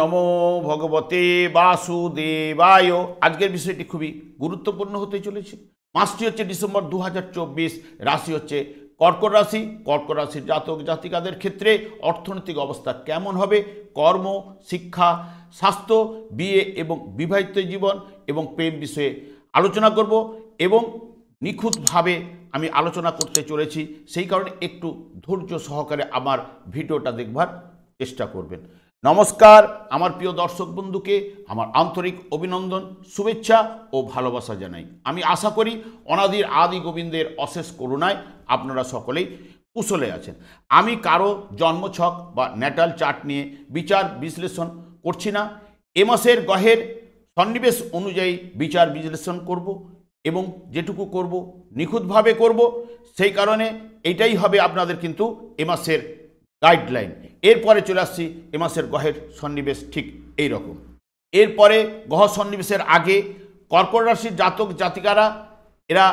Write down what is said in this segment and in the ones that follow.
নমো ভগবতে বাসুদেবায়। আজকের বিষয়টি খুবই গুরুত্বপূর্ণ হতে চলেছে। মাসটি হচ্ছে ডিসেম্বর 2024, রাশি হচ্ছে কর্কট রাশি। কর্কট রাশির জাতক জাতিকাদের ক্ষেত্রে অর্থনৈতিক অবস্থা কেমন হবে, কর্ম, শিক্ষা, স্বাস্থ্য, বিয়ে এবং বিবাহিত জীবন এবং প্রেম বিষয়ে আলোচনা করব এবং নিখুঁতভাবে আমি আলোচনা করতে চলেছি। সেই কারণে একটু ধৈর্য সহকারে আমার ভিডিওটা দেখবার চেষ্টা করবেন। নমস্কার আমার প্রিয় দর্শক বন্ধুকে আমার আন্তরিক অভিনন্দন, শুভেচ্ছা ও ভালোবাসা জানাই। আমি আশা করি অনাদির আদি গোবিন্দের অশেষ করুণায় আপনারা সকলেই কুশলে আছেন। আমি কারো জন্মছক বা ন্যাটাল চার্ট নিয়ে বিচার বিশ্লেষণ করছি না। এ মাসের গ্রহের সন্নিবেশ অনুযায়ী বিচার বিশ্লেষণ করব এবং যেটুকু করব নিখুঁতভাবে করব। সেই কারণে এটাই হবে আপনাদের কিন্তু এ মাসের গাইডলাইন। এরপরে চলে আসছি এ মাসের গ্রহের সন্নিবেশ ঠিক এই রকম। এরপরে গ্রহ সন্নিবেশের আগে কর্কট রাশির জাতক জাতিকারা এরা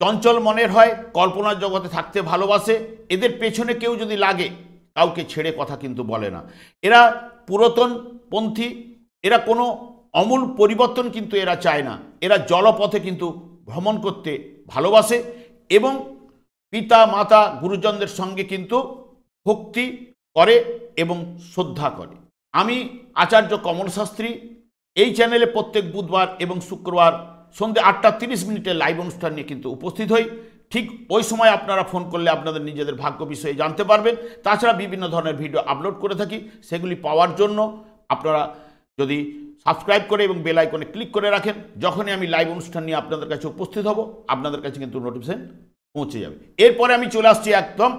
চঞ্চল মনের হয়, কল্পনার জগতে থাকতে ভালোবাসে। এদের পেছনে কেউ যদি লাগে কাউকে ছেড়ে কথা কিন্তু বলে না। এরা পুরাতনপন্থী, এরা কোনো আমূল পরিবর্তন কিন্তু এরা চায় না। এরা জলপথে কিন্তু ভ্রমণ করতে ভালোবাসে এবং পিতা মাতা গুরুজনদের সঙ্গে কিন্তু ভক্তি করে এবং শ্রদ্ধা করে। আমি আচার্য কমল শাস্ত্রী এই চ্যানেলে প্রত্যেক বুধবার এবং শুক্রবার সন্ধ্যে 8:30 লাইভ অনুষ্ঠান নিয়ে কিন্তু উপস্থিত হই। ঠিক ওই সময় আপনারা ফোন করলে আপনাদের নিজেদের ভাগ্য বিষয়ে জানতে পারবেন। তাছাড়া বিভিন্ন ধরনের ভিডিও আপলোড করে থাকি, সেগুলি পাওয়ার জন্য আপনারা যদি সাবস্ক্রাইব করে এবং বেল আইকনে ক্লিক করে রাখেন, যখনই আমি লাইভ অনুষ্ঠান নিয়ে আপনাদের কাছে উপস্থিত হব আপনাদের কাছে কিন্তু নোটিফিকেশন পৌঁছে যাবে। এরপরে আমি চলে আসছি একদম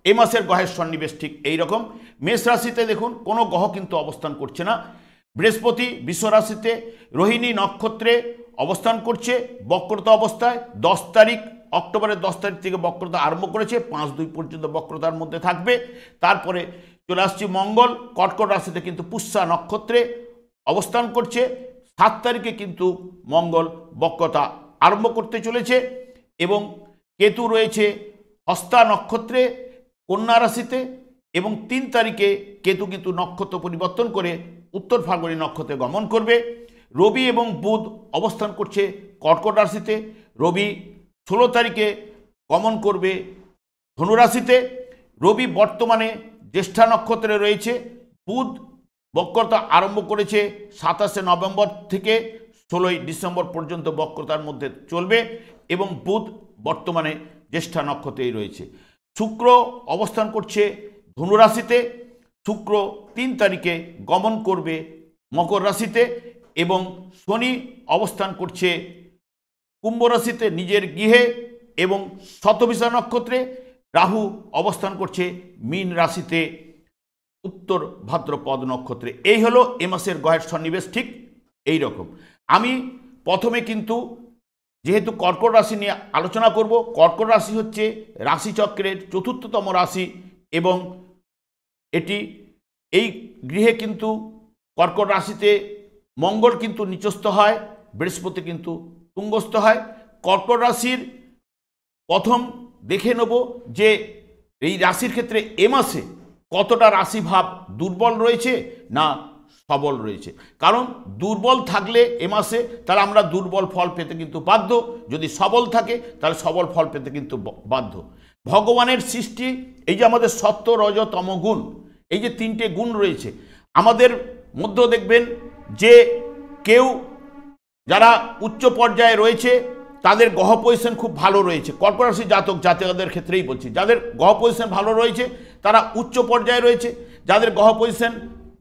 এই মাসের গ্রহের সন্নিবেশ ঠিক এই রকম। মেষ রাশিতে দেখুন কোনো গ্রহ কিন্তু অবস্থান করছে না। বৃহস্পতি বিশ্ব রাশিতে রোহিণী নক্ষত্রে অবস্থান করছে বক্রতা অবস্থায়। 10 তারিখ অক্টোবরের 10 তারিখ থেকে বক্রতা আরম্ভ করেছে, 5-2 পর্যন্ত বক্রতার মধ্যে থাকবে। তারপরে চলে আসছি মঙ্গল কর্কট রাশিতে কিন্তু পুষ্যা নক্ষত্রে অবস্থান করছে। 7 তারিখে কিন্তু মঙ্গল বক্রতা আরম্ভ করতে চলেছে এবং কেতু রয়েছে হস্তা নক্ষত্রে কন্যা রাশিতে এবং 3 তারিখে কেতু কিন্তু নক্ষত্র পরিবর্তন করে উত্তর ফাল্গুনী নক্ষত্রে গমন করবে। রবি এবং বুধ অবস্থান করছে কর্কট রাশিতে। রবি 16 তারিখে গমন করবে ধনু রাশিতে। রবি বর্তমানে জ্যেষ্ঠা নক্ষত্রে রয়েছে। বুধ বক্রতা আরম্ভ করেছে 27শে নভেম্বর থেকে 16ই ডিসেম্বর পর্যন্ত বক্রতার মধ্যে চলবে এবং বুধ বর্তমানে জ্যেষ্ঠা নক্ষত্রেই রয়েছে। শুক্র অবস্থান করছে ধনু রাশিতে। শুক্র 3 তারিখে গমন করবে মকর রাশিতে এবং শনি অবস্থান করছে কুম্ভ রাশিতে নিজের গৃহে এবং শতভিষা নক্ষত্রে। রাহু অবস্থান করছে মীন রাশিতে উত্তর ভাদ্রপদ নক্ষত্রে। এই হলো এ মাসের গ্রহের সন্নিবেশ ঠিক এই রকম। আমি প্রথমে কিন্তু যেহেতু কর্কট রাশি নিয়ে আলোচনা করব, কর্কট রাশি হচ্ছে রাশিচক্রের 4র্থতম রাশি এবং এটি এই গৃহে কিন্তু কর্কট রাশিতে মঙ্গল কিন্তু নিচস্থ হয়, বৃহস্পতি কিন্তু তুঙ্গস্থ হয়। কর্কট রাশির প্রথম দেখে নেব যে এই রাশির ক্ষেত্রে এ মাসে কতটা রাশিভাব দুর্বল রয়েছে না সবল রয়েছে। কারণ দুর্বল থাকলে এ মাসে তাহলে আমরা দুর্বল ফল পেতে কিন্তু বাধ্য, যদি সবল থাকে তাহলে সবল ফল পেতে কিন্তু বাধ্য। ভগবানের সৃষ্টি এই যে আমাদের সত্য রজ তম গুণ, এই যে 3টে গুণ রয়েছে আমাদের মধ্যে, দেখবেন যে কেউ যারা উচ্চ পর্যায়ে রয়েছে তাদের গ্রহ পজিশন খুব ভালো রয়েছে। কর্কট রাশি জাতক জাতিকাদের ক্ষেত্রেই বলছি, যাদের গ্রহ পজিশন ভালো রয়েছে তারা উচ্চ পর্যায়ে রয়েছে। যাদের গ্রহ পজিশন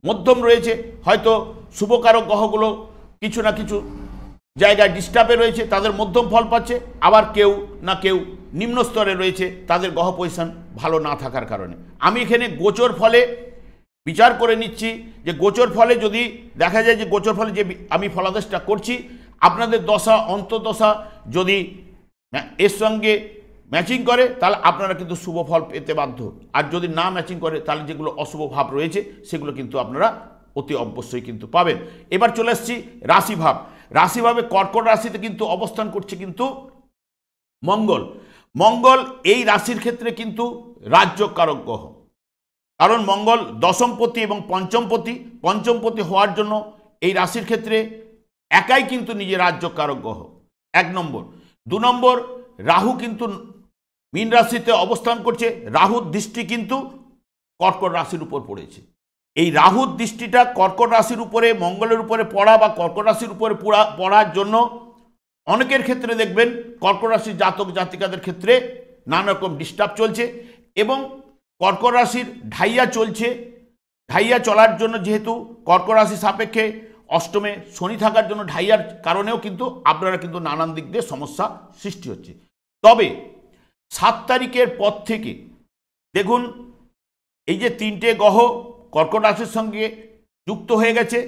মধ্যম রয়েছে, হয়তো শুভকারক গ্রহগুলো কিছু না কিছু জায়গায় ডিস্টার্বে রয়েছে, তাদের মধ্যম ফল পাচ্ছে। আবার কেউ না কেউ নিম্ন স্তরে রয়েছে, তাদের গ্রহ পজিশন ভালো না থাকার কারণে। আমি এখানে গোচর ফলে বিচার করে নিচ্ছি যে গোচর ফলে যদি দেখা যায় যে গোচর ফলে যে আমি ফলাদেশটা করছি আপনাদের দশা অন্তর্দশা যদি এর সঙ্গে ম্যাচিং করে তাহলে আপনারা কিন্তু শুভ ফল পেতে বাধ্য। আর যদি না ম্যাচিং করে তাহলে যেগুলো অশুভ ভাব রয়েছে সেগুলো কিন্তু আপনারা অতি অবশ্যই কিন্তু পাবেন। এবার চলে আসছি রাশিভাব। রাশিভাবে কর্কট রাশিতে কিন্তু অবস্থান করছে কিন্তু মঙ্গল। মঙ্গল এই রাশির ক্ষেত্রে কিন্তু রাজ্যকারক গ্রহ। কারণ মঙ্গল দশমপতি এবং পঞ্চমপতি হওয়ার জন্য এই রাশির ক্ষেত্রে একাই কিন্তু নিজের রাজ্যকারক গ্রহ, 1 নম্বর। 2 নম্বর, রাহু কিন্তু মীন রাশিতে অবস্থান করছে, রাহুর দৃষ্টি কিন্তু কর্কট রাশির উপর পড়েছে। এই রাহুর দৃষ্টিটা কর্কট রাশির উপরে, মঙ্গলের উপরে পড়া বা কর্কট রাশির উপরে পড়ার জন্য অনেকের ক্ষেত্রে দেখবেন কর্কট রাশির জাতক জাতিকাদের ক্ষেত্রে নানা রকম ডিস্টার্ব চলছে এবং কর্কট রাশির ঢাইয়া চলছে। ঢাইয়া চলার জন্য যেহেতু কর্কট রাশি সাপেক্ষে অষ্টমে শনি থাকার জন্য ঢাইয়ার কারণেও কিন্তু আপনারা কিন্তু নানান দিক দিয়ে সমস্যা সৃষ্টি হচ্ছে। তবে 7 তারিখের পর থেকে দেখুন এই যে 3টে গ্রহ কর্কট রাশির সঙ্গে যুক্ত হয়ে গেছে,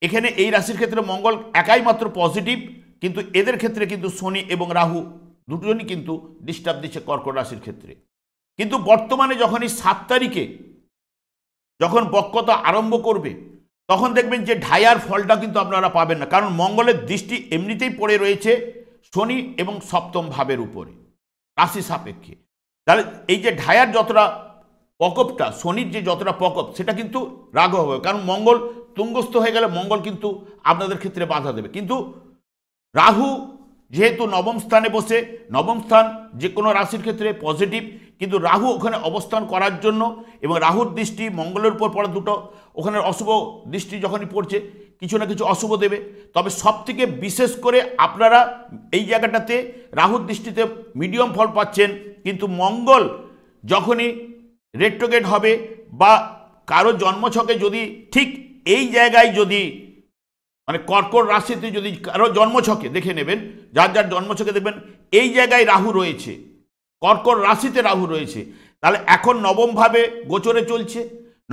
এখানে এই রাশির ক্ষেত্রে মঙ্গল একাই মাত্র পজিটিভ, কিন্তু এদের ক্ষেত্রে কিন্তু শনি এবং রাহু দুজনই কিন্তু ডিস্টার্ব দিচ্ছে কর্কট রাশির ক্ষেত্রে। কিন্তু বর্তমানে যখন এই 7 তারিখে যখন বক্রতা আরম্ভ করবে তখন দেখবেন যে ঢাইয়ার ফলটা কিন্তু আপনারা পাবেন না, কারণ মঙ্গলের দৃষ্টি এমনিতেই পড়ে রয়েছে শনি এবং সপ্তম ভাবের উপরে রাশি সাপেক্ষে। তাহলে এই যে ঢাইয়ার যতটা প্রকোপটা, শনির যে যতটা প্রকোপ সেটা কিন্তু রাঘব হবে, কারণ মঙ্গল তুঙ্গস্থ হয়ে গেলে মঙ্গল কিন্তু আপনাদের ক্ষেত্রে বাধা দেবে। কিন্তু রাহু যেহেতু নবম স্থানে বসে, নবম স্থান যে কোনো রাশির ক্ষেত্রে পজিটিভ, কিন্তু রাহু ওখানে অবস্থান করার জন্য এবং রাহুর দৃষ্টি মঙ্গলের উপর পড়া দুটো ওখানে অশুভ দৃষ্টি যখনই পড়ছে কিছু না কিছু অশুভ দেবে। তবে সবথেকে বিশেষ করে আপনারা এই জায়গাটাতে রাহুর দৃষ্টিতে মিডিয়াম ফল পাচ্ছেন, কিন্তু মঙ্গল যখনই রেট্রোগেট হবে বা কারো জন্মছকে যদি ঠিক এই জায়গায় যদি মানে কর্কট রাশিতে যদি কারো জন্মছকে দেখে নেবেন, যার যার জন্মছকে দেখবেন এই জায়গায় রাহু রয়েছে, কর্কট রাশিতে রাহু রয়েছে, তাহলে এখন নবমভাবে গোচরে চলছে।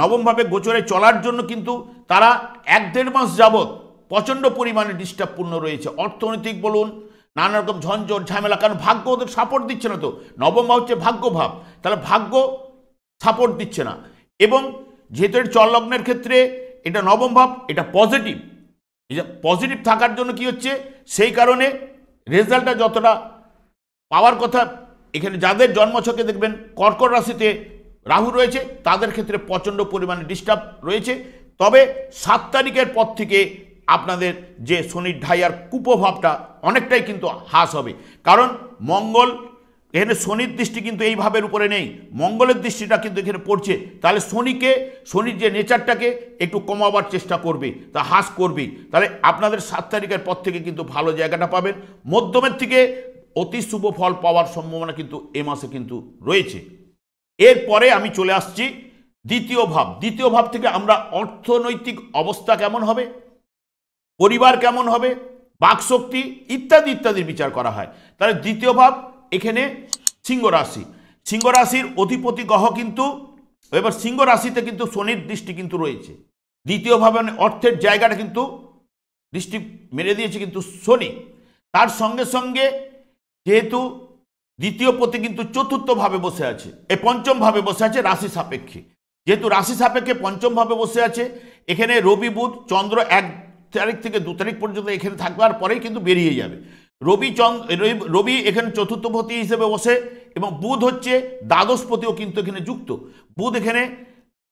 নবমভাবে গোচরে চলার জন্য কিন্তু তারা 1-1.5 মাস যাবৎ প্রচণ্ড পরিমাণে ডিস্টার্বপূর্ণ রয়েছে। অর্থনৈতিক বলুন, নানা রকম ঝঞ্ঝট ঝামেলা, কারণ ভাগ্য ওদের সাপোর্ট দিচ্ছে না। তো নবম ভাব হচ্ছে ভাগ্য ভাব, তাহলে ভাগ্য সাপোর্ট দিচ্ছে না। এবং যেহেতু চরলগ্নের ক্ষেত্রে এটা নবম ভাব, এটা পজিটিভ, পজিটিভ থাকার জন্য কি হচ্ছে, সেই কারণে রেজাল্টটা যতটা পাওয়ার কথা, এখানে যাদের জন্মছকে দেখবেন কর্কট রাশিতে রাহু রয়েছে তাদের ক্ষেত্রে প্রচণ্ড পরিমাণে ডিস্টার্ব রয়েছে। তবে 7 তারিখের পর থেকে আপনাদের যে শনির ঢাইয়ার কুপ্রভাবটা অনেকটাই কিন্তু হ্রাস হবে, কারণ মঙ্গল এখানে শনির দৃষ্টি কিন্তু এই ভাবের উপরে নেই, মঙ্গলের দৃষ্টিটা কিন্তু এখানে পড়ছে। তাহলে শনির যে নেচারটাকে একটু কমাবার চেষ্টা করবে, তা হ্রাস করবে। তাহলে আপনাদের 7 তারিখের পর থেকে কিন্তু ভালো জায়গাটা পাবেন, মধ্যমের থেকে অতি শুভ ফল পাওয়ার সম্ভাবনা কিন্তু এ মাসে কিন্তু রয়েছে। এরপরে আমি চলে আসছি দ্বিতীয় ভাব। দ্বিতীয় ভাব থেকে আমরা অর্থনৈতিক অবস্থা কেমন হবে, পরিবার কেমন হবে, বাকশক্তি ইত্যাদি ইত্যাদির বিচার করা হয়। তাহলে দ্বিতীয় ভাব এখানে সিংহ রাশি, সিংহ রাশির অধিপতি গ্রহ কিন্তু এবার সিংহ রাশিতে কিন্তু শনির দৃষ্টি কিন্তু রয়েছে। দ্বিতীয় ভাবে অর্থের জায়গাটা কিন্তু দৃষ্টি মেরে দিয়েছে কিন্তু শনি। তার সঙ্গে সঙ্গে যেহেতু দ্বিতীয় পতি কিন্তু চতুর্থ ভাবে বসে আছে, এই পঞ্চম ভাবে বসে আছে রাশি সাপেক্ষে। যেহেতু রাশি সাপেক্ষে পঞ্চম ভাবে বসে আছে, এখানে রবি বুধ চন্দ্র 1 তারিখ থেকে 2 তারিখ পর্যন্ত এখানে থাকবার পরেই কিন্তু বেরিয়ে যাবে। রবি এখানে চতুর্থপতি হিসেবে বসে এবং বুধ হচ্ছে দ্বাদশপতিও কিন্তু এখানে যুক্ত। বুধ এখানে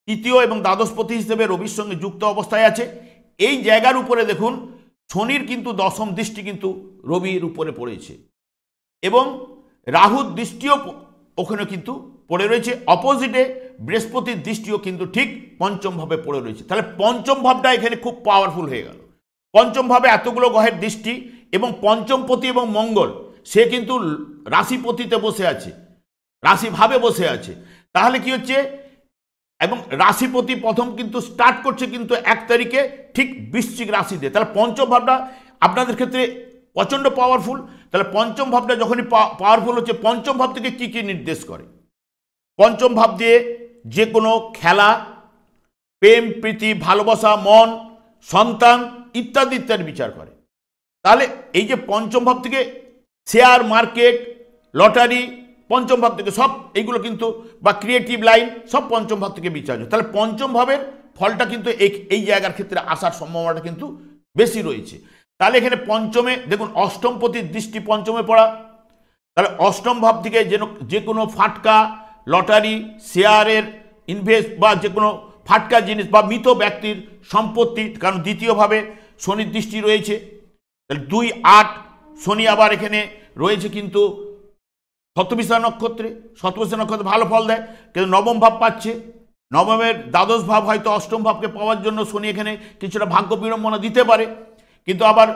তৃতীয় এবং দ্বাদশপতি হিসেবে রবির সঙ্গে যুক্ত অবস্থায় আছে। এই জায়গার উপরে দেখুন শনির কিন্তু দশম দৃষ্টি কিন্তু রবির উপরে পড়েছে এবং রাহুর দৃষ্টিও ওখানে কিন্তু পড়ে রয়েছে। অপোজিটে বৃহস্পতির দৃষ্টিও কিন্তু ঠিক পঞ্চম ভাবে পড়ে রয়েছে। তাহলে পঞ্চম ভাবটা এখানে খুব পাওয়ারফুল হয়ে গেল। পঞ্চম ভাবে এতগুলো গ্রহের দৃষ্টি এবং পঞ্চমপতি এবং মঙ্গল সে কিন্তু রাশিপতিতে বসে আছে, রাশিভাবে বসে আছে। তাহলে কি হচ্ছে, এবং রাশিপতি প্রথম কিন্তু স্টার্ট করছে কিন্তু 1 তারিখে ঠিক বৃশ্চিক রাশিতে। তাহলে পঞ্চম ভাবটা আপনাদের ক্ষেত্রে প্রচণ্ড পাওয়ারফুল। তাহলে পঞ্চম ভাবটা যখনই পাওয়ারফুল হচ্ছে, পঞ্চম ভাব থেকে কি কি নির্দেশ করে, পঞ্চম ভাব দিয়ে যে কোনো খেলা, প্রেম প্রীতি, ভালোবাসা, মন, সন্তান ইত্যাদি ইত্যাদি বিচার করে। তাহলে এই যে পঞ্চম ভাব থেকে শেয়ার মার্কেট, লটারি, পঞ্চম ভাব থেকে সব এইগুলো কিন্তু বা ক্রিয়েটিভ লাইন সব পঞ্চম ভাব থেকে বিচার্য। তাহলে পঞ্চম ভাবের ফলটা কিন্তু এই জায়গার ক্ষেত্রে আসার সম্ভাবনাটা কিন্তু বেশি রয়েছে। তাহলে এখানে পঞ্চমে দেখুন অষ্টমপতির দৃষ্টি পঞ্চমে পড়া, তাহলে অষ্টম ভাব থেকে যে কোনো ফাটকা, লটারি, শেয়ারের ইনভেস্ট বা যে কোনো ফাটকা জিনিস বা মৃত ব্যক্তির সম্পত্তি, কারণ দ্বিতীয়ভাবে শনির দৃষ্টি রয়েছে। 2-8 শনি আবার এখানে রয়েছে কিন্তু শতবিশা নক্ষত্রে। শতবিশা নক্ষত্রে ভালো ফল দেয়, কিন্তু নবম ভাব পাচ্ছে। নবমের দ্বাদশ ভাব হয়তো অষ্টম ভাবকে পাওয়ার জন্য শনি এখানে কিছুটা ভাগ্য বিড়ম্বনা দিতে পারে, কিন্তু আবার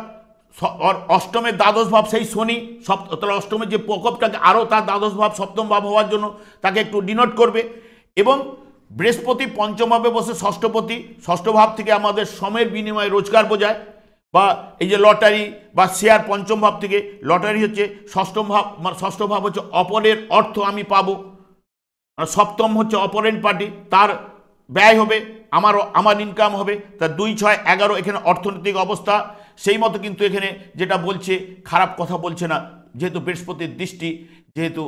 অষ্টমের দ্বাদশ ভাব সেই শনি তাহলে অষ্টমের যে প্রকোপটাকে আরও তার দ্বাদশ ভাব সপ্তম ভাব হওয়ার জন্য তাকে একটু ডিনোট করবে। এবং বৃহস্পতি পঞ্চম ভাবে বসে ষষ্ঠপতি, ষষ্ঠ ভাব থেকে আমাদের সময়ের বিনিময়ে রোজগার বোঝায়, বা এই যে লটারি বা শেয়ার পঞ্চম ভাব থেকে, লটারি হচ্ছে ষষ্ঠম ভাব, ষষ্ঠ ভাব হচ্ছে অপরের অর্থ আমি পাবো, সপ্তম হচ্ছে অপরেন্ট পার্টি, তার ব্যয় হবে, আমার ইনকাম হবে। তার 2-6-11 এখানে অর্থনৈতিক অবস্থা সেই মতো কিন্তু এখানে যেটা বলছে খারাপ কথা বলছে না, যেহেতু বৃহস্পতির দৃষ্টি, যেহেতু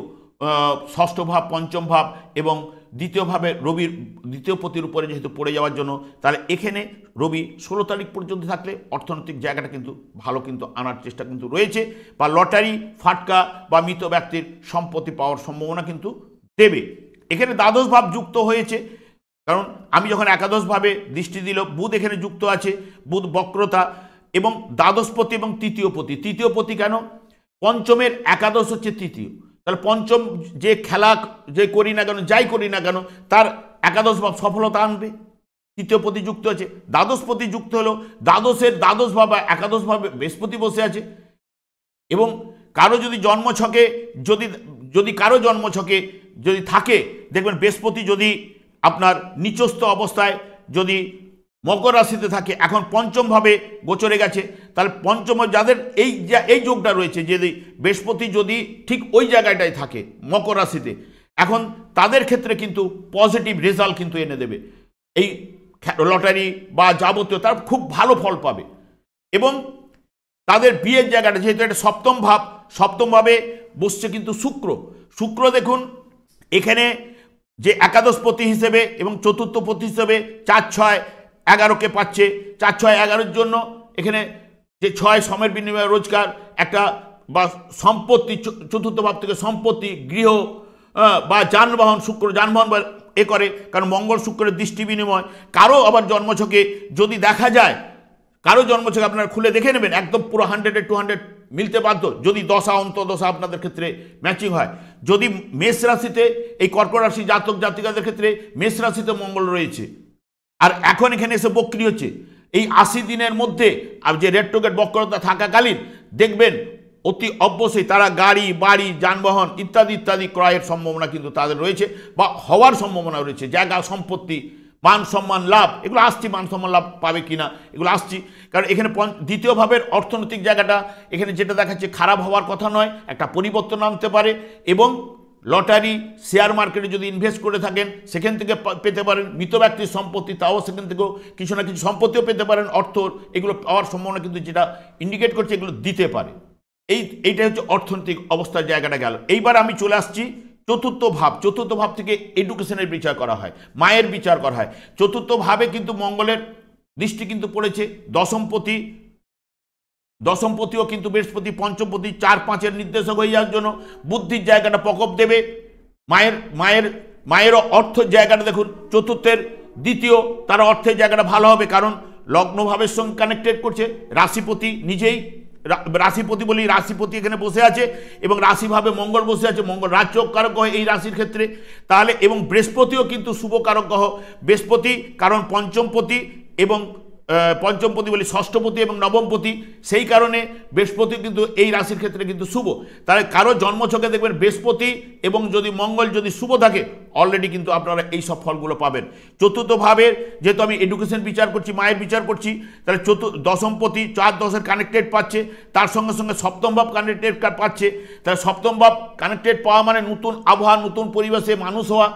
ষষ্ঠ ভাব পঞ্চম ভাব এবং দ্বিতীয় ভাবে রবির দ্বিতীয় পতির উপরে যেহেতু পড়ে যাওয়ার জন্য, তাহলে এখানে রবি 16 তারিখ পর্যন্ত থাকলে অর্থনৈতিক জায়গাটা কিন্তু ভালো কিন্তু আনার চেষ্টা কিন্তু রয়েছে, বা লটারি ফাটকা বা মৃত ব্যক্তির সম্পত্তি পাওয়ার সম্ভাবনা কিন্তু দেবে। এখানে দ্বাদশ ভাব যুক্ত হয়েছে, কারণ আমি যখন একাদশভাবে দৃষ্টি দিল, বুধ এখানে যুক্ত আছে, বুধ বক্রতা এবং দ্বাদশপতি এবং তৃতীয়পতি। তৃতীয়পতি কেন? পঞ্চমের একাদশ হচ্ছে তৃতীয়, তাহলে পঞ্চম যে খেলা যে করি না কেন, যাই করি না কেন, তার একাদশ ভাব সফলতা আনবে। তৃতীয়পতি যুক্ত আছে, দ্বাদশপতি যুক্ত হলো, দ্বাদশের দ্বাদশ ভাব বা একাদশ ভাবে বৃহস্পতি বসে আছে। এবং কারো যদি জন্মছকে যদি কারো জন্মছকে যদি থাকে, দেখবেন বৃহস্পতি যদি আপনার নিচস্থ অবস্থায় যদি মকর রাশিতে থাকে, এখন পঞ্চমভাবে গোচরে গেছে, তাহলে পঞ্চম যাদের এই যোগটা রয়েছে, যদি বৃহস্পতি যদি ঠিক ওই জায়গাটায় থাকে মকর রাশিতে, এখন তাদের ক্ষেত্রে কিন্তু পজিটিভ রেজাল্ট কিন্তু এনে দেবে। এই লটারি বা যাবতীয় তার খুব ভালো ফল পাবে। এবং তাদের বিয়ের জায়গাটা যেহেতু এটা সপ্তম ভাব, সপ্তম ভাবে বসছে কিন্তু শুক্র দেখুন এখানে যে একাদশপতি হিসেবে এবং চতুর্থপতি হিসেবে 4-6-11কে পাচ্ছে। 4-6-11-এর জন্য এখানে যে 6 সময়ের বিনিময়ে রোজগার একটা বা সম্পত্তি, চতুর্থ ভাব থেকে সম্পত্তি, গৃহ বা যানবাহন, শুক্র যানবাহন এ করে, কারণ মঙ্গল শুক্রের দৃষ্টি বিনিময়। কারো আবার জন্মছকে যদি দেখা যায়, কারো জন্মছকে আপনারা খুলে দেখে নেবেন, একদম পুরো 100-200 মিলতে বাধ্য, যদি দশা অন্তর্দশা আপনাদের ক্ষেত্রে ম্যাচিং হয়। যদি মেষ রাশিতে, এই কর্কট রাশি জাতক জাতিকাদের ক্ষেত্রে মেষ রাশিতে মঙ্গল রয়েছে, আর এখন এখানে এসে বক্রি হচ্ছে, এই 80 দিনের মধ্যে যে রেট্রোগেট বক্রতা থাকাকালীন দেখবেন অতি অবশ্যই তারা গাড়ি বাড়ি যানবাহন ইত্যাদি ইত্যাদি ক্রয়ের সম্ভাবনা কিন্তু তাদের রয়েছে, বা হওয়ার সম্ভাবনা রয়েছে। জায়গা সম্পত্তি, মান সম্মান লাভ, এগুলো আসছি, মান সম্মান লাভ পাবে কিনা এগুলো আসছি, কারণ এখানে দ্বিতীয় ভাবের অর্থনৈতিক জায়গাটা এখানে যেটা দেখাচ্ছে খারাপ হওয়ার কথা নয়, একটা পরিবর্তন আনতে পারে। এবং লটারি শেয়ার মার্কেটে যদি ইনভেস্ট করে থাকেন সেখান থেকে পেতে পারেন, মৃত ব্যক্তির সম্পত্তি তাও সেখান থেকেও কিছু না কিছু সম্পত্তিও পেতে পারেন, অর্থ এগুলো পাওয়ার সম্ভাবনা কিন্তু যেটা ইন্ডিকেট করছে এগুলো দিতে পারে। এইটা হচ্ছে অর্থনৈতিক অবস্থার জায়গাটা গেল। এইবার আমি চলে আসছি চতুর্থ ভাব। চতুর্থ ভাব থেকে এডুকেশনের বিচার করা হয়, মায়ের বিচার করা হয়। চতুর্থ ভাবে কিন্তু মঙ্গলের দৃষ্টি কিন্তু পড়েছে, দশমপতিও কিন্তু বৃহস্পতি, পঞ্চমপতি 4-5-এর নির্দেশক হয়ে যাওয়ার জন্য বুদ্ধির জায়গাটা প্রকোপ দেবে। মায়েরও অর্থের জায়গাটা দেখুন, চতুর্থের দ্বিতীয়, তার অর্থের জায়গাটা ভালো হবে, কারণ লগ্নভাবের সঙ্গে কানেক্টেড করছে। রাশিপতি নিজেই, রাশিপতি বলি, রাশিপতি এখানে বসে আছে এবং রাশিভাবে মঙ্গল বসে আছে, মঙ্গল রাজযোগ কারক গ্রহ এই রাশির ক্ষেত্রে, তাহলে এবং বৃহস্পতিও কিন্তু শুভ কারক গ্রহ। বৃহস্পতি কারণ পঞ্চমপতি এবং পঞ্চমপতি বলি ষষ্ঠপতি এবং নবমপতি, সেই কারণে বৃহস্পতি কিন্তু এই রাশির ক্ষেত্রে কিন্তু শুভ। তাহলে কারো জন্মছকে দেখবেন বৃহস্পতি এবং যদি মঙ্গল যদি শুভ থাকে, অলরেডি কিন্তু আপনারা এই সব ফলগুলো পাবেন। চতুর্থ ভাবের যেহেতু আমি এডুকেশন বিচার করছি, মায়ের বিচার করছি, তাহলে দশমপতি 4-10-এর কানেক্টেড পাচ্ছে, তার সঙ্গে সঙ্গে সপ্তম ভাব কানেক্টেড পাচ্ছে। তাহলে সপ্তম ভাব কানেক্টেড পাওয়া মানে নতুন আবহাওয়া, নতুন পরিবেশে মানুষ হওয়া,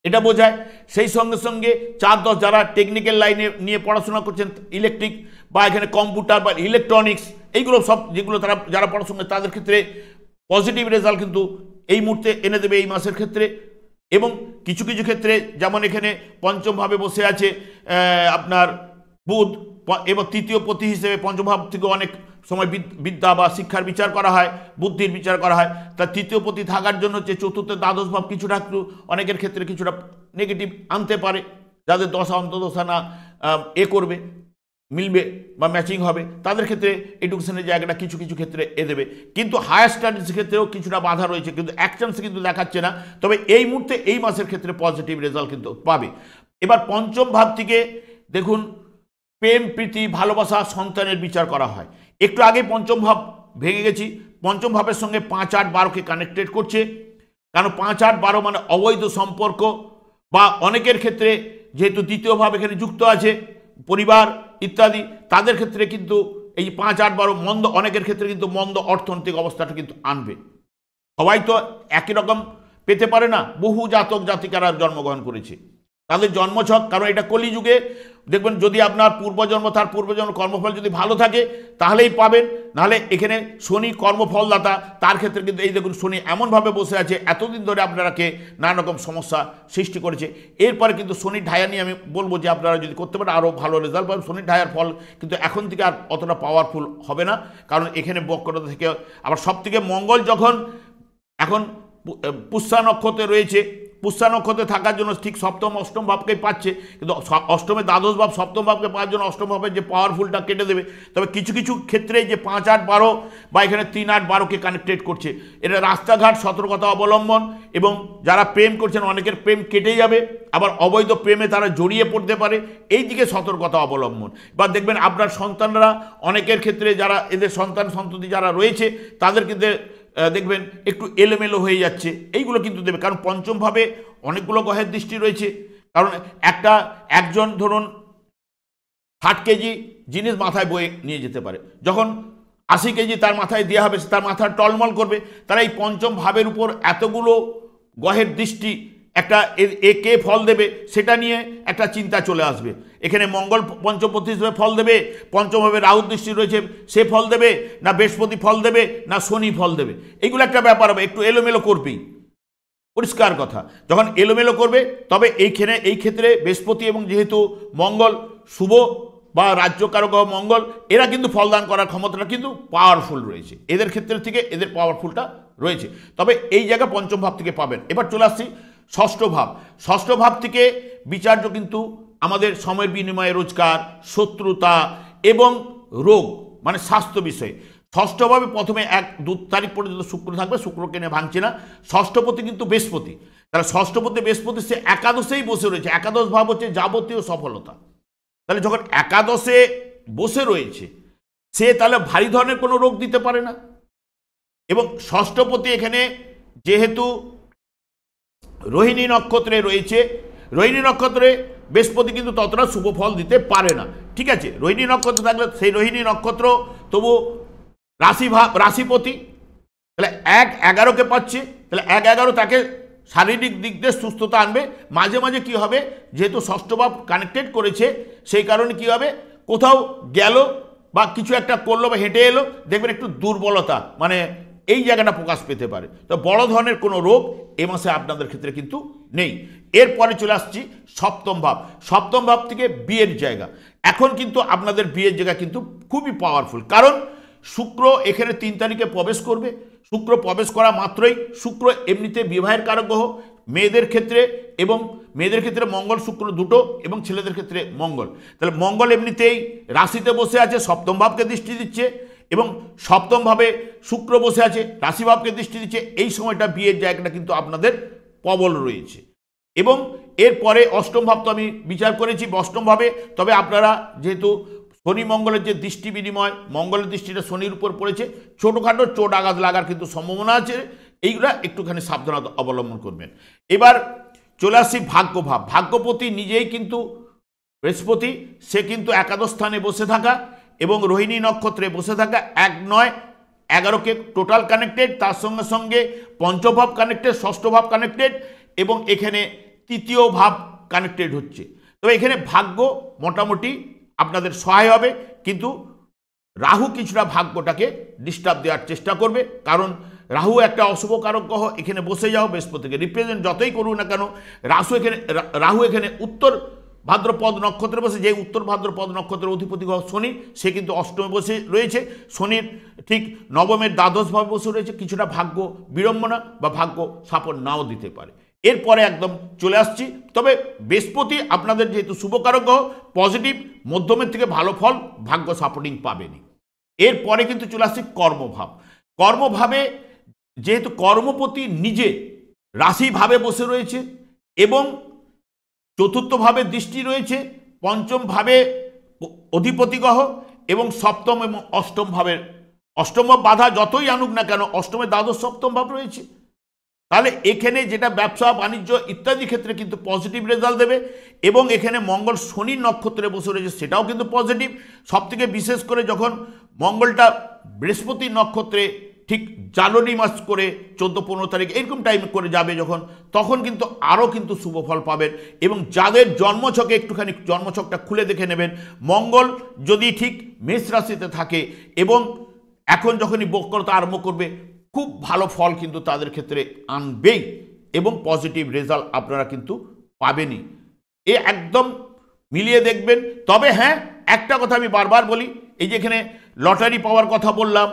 এটা বোঝায়। সেই সঙ্গে সঙ্গে 4-10 যারা টেকনিক্যাল লাইনে নিয়ে পড়াশোনা করছেন, ইলেকট্রিক বা এখানে কম্পিউটার বা ইলেকট্রনিক্স, এইগুলো সব যেগুলো যারা পড়াশোনা তাদের ক্ষেত্রে পজিটিভ রেজাল্ট কিন্তু এই মুহূর্তে এনে দেবে এই মাসের ক্ষেত্রে। এবং কিছু কিছু ক্ষেত্রে যেমন এখানে পঞ্চমভাবে বসে আছে আপনার বুধ, এবং তৃতীয় পতি হিসেবে পঞ্চম ভাব থেকে অনেক সময় বিদ্যা বা শিক্ষার বিচার করা হয়, বুদ্ধির বিচার করা হয়। তার তৃতীয় পতি থাকার জন্য হচ্ছে চতুর্থ দ্বাদশ ভাব কিছুটা একটু অনেকের ক্ষেত্রে কিছুটা নেগেটিভ আনতে পারে, যাদের দশা অন্তর্দশা না করবে, মিলবে বা ম্যাচিং হবে, তাদের ক্ষেত্রে এডুকেশনের জায়গাটা কিছু কিছু ক্ষেত্রে দেবে। কিন্তু হায়ার স্টাডিজ ক্ষেত্রেও কিছুটা বাধা রয়েছে, কিন্তু এক চান্সে কিন্তু দেখাচ্ছে না। তবে এই মুহূর্তে এই মাসের ক্ষেত্রে পজিটিভ রেজাল্ট কিন্তু পাবে। এবার পঞ্চম ভাব থেকে দেখুন প্রেম, প্রীতি, ভালোবাসা, সন্তানের বিচার করা হয়। একটু আগে পঞ্চম ভাব ভেঙে গেছি, পঞ্চম ভাবের সঙ্গে 5, 8, 12কে কানেক্টেড করছে। কারণ 5, 8, 12 মানে অবৈধ সম্পর্ক, বা অনেকের ক্ষেত্রে যেহেতু দ্বিতীয় ভাব এখানে যুক্ত আছে, পরিবার ইত্যাদি, তাদের ক্ষেত্রে কিন্তু এই 5, 8, 12 মন্দ, অনেকের ক্ষেত্রে কিন্তু মন্দ অর্থনৈতিক অবস্থাটা কিন্তু আনবে। সবাই তো একই রকম পেতে পারে না, বহু জাতক জাতিকারা জন্মগ্রহণ করেছে, তাদের জন্মছক, কারণ এটা কলিযুগে দেখবেন যদি আপনার পূর্বজন্ম, তার পূর্বজন্ম কর্মফল যদি ভালো থাকে তাহলেই পাবেন, নাহলে এখানে শনি কর্মফলদাতা, তার ক্ষেত্রে কিন্তু এই দেখুন শনি এমনভাবে বসে আছে, এতদিন ধরে আপনারাকে নানা রকম সমস্যা সৃষ্টি করেছে। এরপরে কিন্তু শনির ঢায়া নিয়ে আমি বলবো যে আপনারা যদি করতে পারেন আরও ভালো রেজাল্ট পাবেন। শনির ঢায়ার ফল কিন্তু এখন থেকে আর অতটা পাওয়ারফুল হবে না, কারণ এখানে বক্রতা থেকে আবার সব থেকে মঙ্গল যখন এখন পুষ্যা নক্ষত্রে রয়েছে, পুষ্যা নক্ষত্রে থাকার জন্য ঠিক সপ্তম অষ্টম ভাবকেই পাচ্ছে, কিন্তু অষ্টমে দ্বাদশ ভাব সপ্তম ভাবকে পাওয়ার জন্য অষ্টম ভাবের যে পাওয়ারফুলটা কেটে দেবে। তবে কিছু কিছু ক্ষেত্রে যে 5, 8, 12 বা এখানে 3, 8, 12কে কানেক্টেড করছে, এটা রাস্তাঘাট সতর্কতা অবলম্বন, এবং যারা প্রেম করছেন অনেকের প্রেম কেটে যাবে, আবার অবৈধ প্রেমে তারা জড়িয়ে পড়তে পারে, এই দিকে সতর্কতা অবলম্বন। বা দেখবেন আপনার সন্তানরা অনেকের ক্ষেত্রে যারা এদের সন্তান সন্ততি যারা রয়েছে তাদের ক্ষেত্রে দেখবেন একটু এলোমেলো হয়ে যাচ্ছে, এইগুলো কিন্তু দেবে। কারণ পঞ্চমভাবে অনেকগুলো গ্রহের দৃষ্টি রয়েছে, কারণ একজন ধরুন 60 কেজি জিনিস মাথায় বয়ে নিয়ে যেতে পারে, যখন 80 কেজি তার মাথায় দেওয়া হবে, তার মাথা টলমল করবে। তারা এই পঞ্চম ভাবের উপর এতগুলো গ্রহের দৃষ্টি একটা কে ফল দেবে সেটা নিয়ে একটা চিন্তা চলে আসবে। এখানে মঙ্গল পঞ্চমপতি হিসেবে ফল দেবে, পঞ্চমভাবে রাহু দৃষ্টি রয়েছে, সে ফল দেবে না বৃহস্পতি ফল দেবে না শনি ফল দেবে, এইগুলো একটা ব্যাপার হবে, একটু এলোমেলো করবেই, পরিষ্কার কথা। যখন এলোমেলো করবে তবে এই ক্ষেত্রে বৃহস্পতি এবং যেহেতু মঙ্গল শুভ বা রাজ্যকারক মঙ্গল, এরা কিন্তু ফলদান করার ক্ষমতাটা কিন্তু পাওয়ারফুল রয়েছে, এদের ক্ষেত্রে থেকে এদের পাওয়ারফুলটা রয়েছে। তবে এই জায়গা পঞ্চম ভাব থেকে পাবেন। এবার চলে আসছি ষষ্ঠ ভাব। ষষ্ঠ ভাব থেকে বিচার্য কিন্তু আমাদের সময়ের বিনিময়ে রোজগার, শত্রুতা এবং রোগ, মানে স্বাস্থ্য বিষয়ে। ষষ্ঠভাবে প্রথমে 1-2 তারিখ পর্যন্ত শুক্র থাকবে, শুক্রকে নিয়ে ভাঙছে না। ষষ্ঠপতি কিন্তু বৃহস্পতি, তাহলে ষষ্ঠপতি বৃহস্পতি সে একাদশেই বসে রয়েছে। একাদশ ভাব হচ্ছে যাবতীয় সফলতা, তাহলে যখন একাদশে বসে রয়েছে সে তাহলে ভারী ধরনের কোনো রোগ দিতে পারে না। এবং ষষ্ঠপতি এখানে যেহেতু রোহিণী নক্ষত্রে রয়েছে, রোহিণী নক্ষত্রে বৃহস্পতি কিন্তু ততটা শুভ ফল দিতে পারে না, ঠিক আছে। রোহিণী নক্ষত্র থাকলে সেই রোহিণী নক্ষত্র তবু রাশিপতি, তাহলে 1-11কে পাচ্ছে, তাহলে 1-11 তাকে শারীরিক দিক দিয়ে সুস্থতা আনবে। মাঝে মাঝে কি হবে, যেহেতু ষষ্ঠ ভাব কানেক্টেড করেছে সেই কারণে কি হবে, কোথাও গেল বা কিছু একটা করলো বা হেঁটে এলো, দেখবেন একটু দুর্বলতা, মানে এই জায়গাটা প্রকাশ পেতে পারে। তো বড় ধরনের কোনো রোগ এ মাসে আপনাদের ক্ষেত্রে কিন্তু নেই। এরপরে চলে আসছি সপ্তম ভাব। সপ্তম ভাব থেকে বিয়ের জায়গা, এখন কিন্তু আপনাদের বিয়ের জায়গা কিন্তু খুবই পাওয়ারফুল, কারণ শুক্র এখানে 3 তারিখে প্রবেশ করবে। শুক্র প্রবেশ করা মাত্রই, শুক্র এমনিতে বিবাহের কারক গ্রহ মেয়েদের ক্ষেত্রে, এবং মেয়েদের ক্ষেত্রে মঙ্গল শুক্র দুটো, এবং ছেলেদের ক্ষেত্রে মঙ্গল। তাহলে মঙ্গল এমনিতেই রাশিতে বসে আছে, সপ্তম ভাবকে দৃষ্টি দিচ্ছে, এবং সপ্তম ভাবে শুক্র বসে আছে, রাশিভাবকে দৃষ্টি দিচ্ছে। এই সময়টা বিয়ের জায়গাটা কিন্তু আপনাদের প্রবল রয়েছে। এবং এরপরে অষ্টম ভাব তো আমি বিচার করেছি, অষ্টম ভাবে তবে আপনারা যেহেতু শনি মঙ্গলের যে দৃষ্টি বিনিময়, মঙ্গলের দৃষ্টিটা শনির উপর পড়েছে, ছোটোখাটো চোট আঘাত লাগার কিন্তু সম্ভাবনা আছে, এইগুলা একটুখানি সাবধানতা অবলম্বন করবেন। এবার চলে আসছি ভাগ্য ভাব। ভাগ্যপতি নিজেই কিন্তু বৃহস্পতি, সে কিন্তু একাদশ স্থানে বসে থাকা এবং রোহিণী নক্ষত্রে বসে থাকা, 1-9-11কে টোটাল কানেক্টেড, তার সঙ্গে সঙ্গে পঞ্চভাব কানেক্টেড, ষষ্ঠ ভাব কানেক্টেড, এবং এখানে তৃতীয় ভাব কানেক্টেড হচ্ছে। তবে এখানে ভাগ্য মোটামুটি আপনাদের সহায় হবে, কিন্তু রাহু কিছুটা ভাগ্যটাকে ডিস্টার্ব দেওয়ার চেষ্টা করবে, কারণ রাহু একটা অশুভ কারক গ্রহ, এখানে বসে যাও বৃহস্পতিকে রিপ্রেজেন্ট যতই করুক না কেন, রাহু এখানে উত্তর ভাদ্রপদ নক্ষত্রে বসে, যে উত্তর ভাদ্রপদ নক্ষত্রের অধিপতি গ্রহ শনি, সে কিন্তু অষ্টমে বসে রয়েছে। শনির ঠিক নবমের দ্বাদশভাবে বসে রয়েছে, কিছুটা ভাগ্য বিড়ম্বনা বা ভাগ্য সাপোর্ট নাও দিতে পারে। এরপরে একদম চলে আসছি, তবে বৃহস্পতি আপনাদের যেহেতু শুভকারক গ্রহ, পজিটিভ মধ্যমের থেকে ভালো ফল ভাগ্য সাপোর্টিং পাবেনি। এরপরে কিন্তু চলে আসছি কর্মভাব। কর্মভাবে যেহেতু কর্মপতি নিজে রাশিভাবে বসে রয়েছে এবং চতুর্থ ভাবে দৃষ্টি রয়েছে, পঞ্চম ভাবে অধিপতি গ্রহ এবং সপ্তম এবং অষ্টম ভাবের, অষ্টম ভাব বাধা যতই আনুক না কেন অষ্টমে দ্বাদশ সপ্তম ভাব রয়েছে, তাহলে এখানে যেটা ব্যবসা বাণিজ্য ইত্যাদি ক্ষেত্রে কিন্তু পজিটিভ রেজাল্ট দেবে। এবং এখানে মঙ্গল শনির নক্ষত্রে বসে রয়েছে, সেটাও কিন্তু পজিটিভ। সবথেকে বিশেষ করে যখন মঙ্গলটা বৃহস্পতির নক্ষত্রে ঠিক জানুয়ারি মাস করে 14-15 তারিখ এরকম টাইম করে যাবে যখন, তখন কিন্তু আরও কিন্তু শুভ ফল পাবেন। এবং যাদের জন্মছকে একটুখানি জন্মছকটা খুলে দেখে নেবেন, মঙ্গল যদি ঠিক মেষ রাশিতে থাকে এবং এখন যখনই বক্রতা আরম্ভ করবে, খুব ভালো ফল কিন্তু তাদের ক্ষেত্রে আনবেই এবং পজিটিভ রেজাল্ট আপনারা কিন্তু পাবেনই। এ একদম মিলিয়ে দেখবেন। তবে হ্যাঁ, একটা কথা আমি বারবার বলি, এই যে এখানে লটারি পাওয়ার কথা বললাম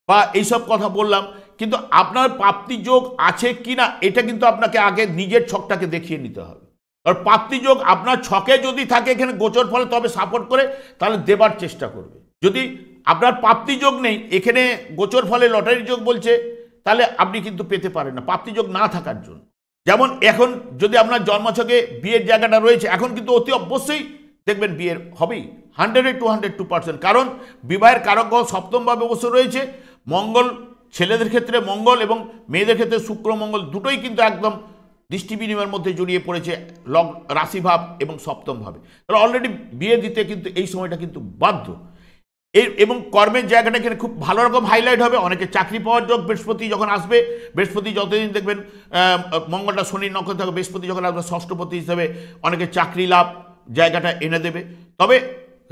বা এইসব কথা বললাম, কিন্তু আপনার প্রাপ্তি যোগ আছে কি না এটা কিন্তু আপনাকে আগে নিজের ছকটাকে দেখিয়ে নিতে হবে। আর প্রাপ্তি যোগ আপনার ছকে যদি থাকে এখানে গোচর ফলে তবে সাপোর্ট করে, তাহলে দেবার চেষ্টা করবে। যদি আপনার প্রাপ্তি যোগ নেই, এখানে গোচর ফলে লটারি যোগ বলছে, তাহলে আপনি কিন্তু পেতে পারেন না প্রাপ্তি যোগ না থাকার জন্য। যেমন এখন যদি আপনার জন্মছকে বিয়ের জায়গাটা রয়েছে, এখন কিন্তু অতি অবশ্যই দেখবেন বিয়ের হবেই 100-202%, কারণ বিবাহের কারক গ্রহ সপ্তমভাবে বসে রয়েছে। মঙ্গল ছেলেদের ক্ষেত্রে মঙ্গল এবং মেয়েদের ক্ষেত্রে শুক্র মঙ্গল দুটোই কিন্তু একদম দৃষ্টি বিনিময়ের মধ্যে জড়িয়ে পড়েছে রাশিভাব এবং সপ্তম ভাবে। তাহলে অলরেডি বিয়ে দিতে কিন্তু এই সময়টা কিন্তু বাধ্য। এবং কর্মের জায়গাটা এখানে খুব ভালো রকম হাইলাইট হবে। অনেকে চাকরি পাওয়ার যোগ বৃহস্পতি যখন আসবে, বৃহস্পতি যতদিন দেখবেন মঙ্গলটা শনির নক্ষত্র থাকে, বৃহস্পতি যখন আসবে ষষ্ঠপতি হিসেবে অনেকে চাকরি লাভ জায়গাটা এনে দেবে। তবে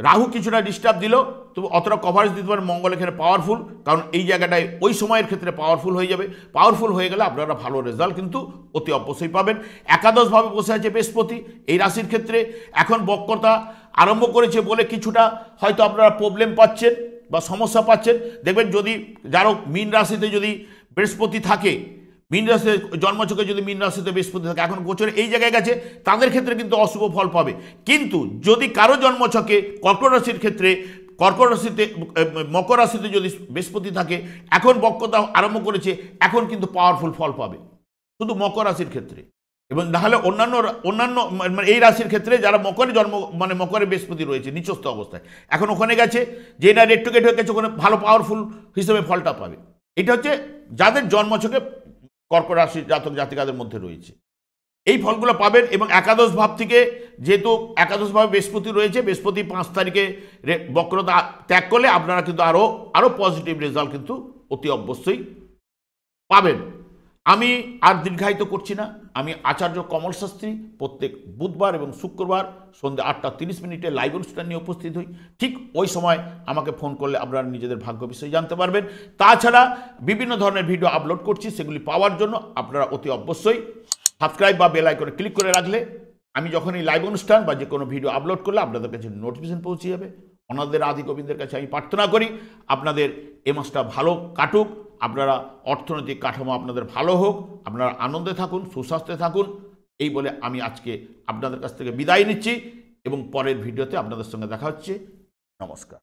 রাহু কিছুটা ডিস্টার্ব দিল, তবু অতটা কভারেজ দিতে পারেন। মঙ্গল এখানে পাওয়ারফুল, কারণ এই জায়গাটায় ওই সময়ের ক্ষেত্রে পাওয়ারফুল হয়ে যাবে। পাওয়ারফুল হয়ে গেলে আপনারা ভালো রেজাল্ট কিন্তু অতি অবশ্যই পাবেন। একাদশভাবে বসে আছে বৃহস্পতি এই রাশির ক্ষেত্রে। এখন বক্রতা আরম্ভ করেছে বলে কিছুটা হয়তো আপনারা প্রবলেম পাচ্ছেন বা সমস্যা পাচ্ছেন। দেখবেন যদি যারও মীন রাশিতে যদি বৃহস্পতি থাকে, মীন রাশিতে জন্মছকে যদি মীন রাশিতে বৃহস্পতি থাকে, এখন গোচরে এই জায়গায় গেছে, তাদের ক্ষেত্রে কিন্তু অশুভ ফল পাবে। কিন্তু যদি কারো জন্মছকে কর্কট রাশির ক্ষেত্রে, কর্কট রাশিতে মকর রাশিতে যদি বৃহস্পতি থাকে, এখন বক্রতা আরম্ভ করেছে, এখন কিন্তু পাওয়ারফুল ফল পাবে শুধু মকর রাশির ক্ষেত্রে। এবং নাহলে অন্যান্য মানে এই রাশির ক্ষেত্রে যারা মকরে জন্ম, মানে মকরে বৃহস্পতি রয়েছে নিচস্থ অবস্থায়, এখন ওখানে গেছে, যে না রেড টু গেট হয়ে গেছে, ওখানে ভালো পাওয়ারফুল হিসেবে ফলটা পাবে। এটা হচ্ছে যাদের জন্মছকে কর্কট রাশির জাতক জাতিকাদের মধ্যে রয়েছে, এই ফলগুলো পাবেন। এবং একাদশ ভাব থেকে যেহেতু একাদশ ভাবে বৃহস্পতি রয়েছে, বৃহস্পতি 5 তারিখে বক্রতা ত্যাগ করলে আপনারা কিন্তু আরও পজিটিভ রেজাল্ট কিন্তু অতি অবশ্যই পাবেন। আমি আর দীর্ঘায়িত করছি না। আমি আচার্য কমল শাস্ত্রী প্রত্যেক বুধবার এবং শুক্রবার সন্ধ্যে 8:30 লাইভ অনুষ্ঠান নিয়ে উপস্থিত হই। ঠিক ওই সময় আমাকে ফোন করলে আপনারা নিজেদের ভাগ্য বিষয়ে জানতে পারবেন। তাছাড়া বিভিন্ন ধরনের ভিডিও আপলোড করছি, সেগুলি পাওয়ার জন্য আপনারা অতি অবশ্যই সাবস্ক্রাইব বা বেল আইকনে ক্লিক করে রাখলে আমি যখনই লাইভ অনুষ্ঠান বা যে কোনো ভিডিও আপলোড করলে আপনাদের কাছে নোটিফিকেশন পৌঁছে যাবে। ওনাদের আদি গোবিন্দের কাছে আমি প্রার্থনা করি আপনাদের এ মাসটা ভালো কাটুক, আপনারা অর্থনৈতিক কাঠামো আপনাদের ভালো হোক, আপনারা আনন্দে থাকুন, সুস্বাস্থ্যে থাকুন। এই বলে আমি আজকে আপনাদের কাছ থেকে বিদায় নিচ্ছি এবং পরের ভিডিওতে আপনাদের সঙ্গে দেখা হচ্ছে। নমস্কার।